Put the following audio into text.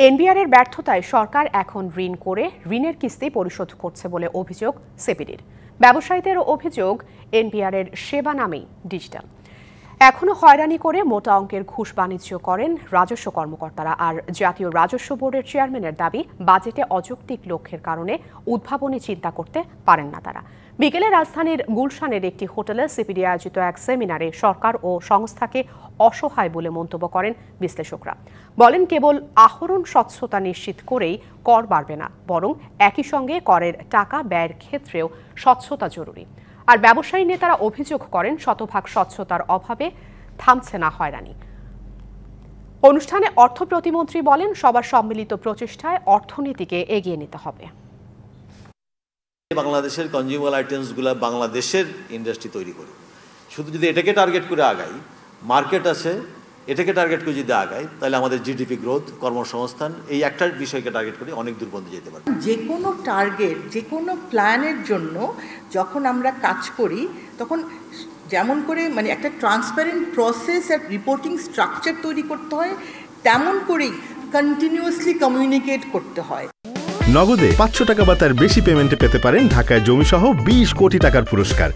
NBR এর ব্যর্থতায় সরকার এখন ঋণ করে ঋণের কিস্তি পরিশোধ করছে বলে অভিযোগ সিপিডির। ব্যবসায়ীদের অভিযোগ এনবিআর এর সেবা নামেই ডিজিটাল। এখনো হয়রানি করে মোটা অঙ্কের ঘুষ বাণিজ্য করেন রাজস্ব কর্মকর্তারা। আর জাতীয় রাজস্ব বোর্ডের চেয়ারম্যানের দাবি, বাজেটে অযৌক্তিক লক্ষ্যের কারণে উদ্ভাবনী চিন্তা করতে পারেন না তারা। বিকেলে রাজধানীর গুলশানের একটি হোটেলে সিপিডি আয়োজিত এক সেমিনারে সরকার ও সংস্থাকে অসহায় বলে মন্তব্য করেন বিশ্লেষকরা। বলেন, কেবল আহরণ স্বচ্ছতা নিশ্চিত করেই কর বাড়বে না, বরং একই সঙ্গে করের টাকা ব্যয়ের ক্ষেত্রেও স্বচ্ছতা জরুরি। আর ব্যবসায়ী নেতারা অভিযোগ করেন, শতভাগ স্বচ্ছতার অভাবে থামছে না হয়রানি। অনুষ্ঠানে অর্থ প্রতিমন্ত্রী বলেন, সবার সম্মিলিত প্রচেষ্টায় অর্থনীতিকে এগিয়ে নিতে হবে। বাংলাদেশের কনজিউমার আইটেমসগুলো বাংলাদেশের ইন্ডাস্ট্রি তৈরি করি। শুধু যদি এটাকে টার্গেট করে আগাই, মার্কেট আছে, এটাকে টার্গেট করে যদি আগাই, তাহলে আমাদের জিডিপি গ্রোথ, কর্মসংস্থান, এই একটা বিষয়কে টার্গেট করে অনেক দূর পর্যন্ত যেতে পারে। যে কোনো টার্গেট, যে কোনো প্ল্যানের জন্য যখন আমরা কাজ করি, তখন যেমন করে একটা ট্রান্সপারেন্ট প্রসেস আর রিপোর্টিং স্ট্রাকচার তৈরি করতে হয়, তেমন করেই কন্টিনিউয়াসলি কমিউনিকেট করতে হয়। নগদে 500 টাকা বা তার বেশি পেমেন্টে পেতে পারেন ঢাকায় জমিসহ 20 কোটি টাকার পুরস্কার।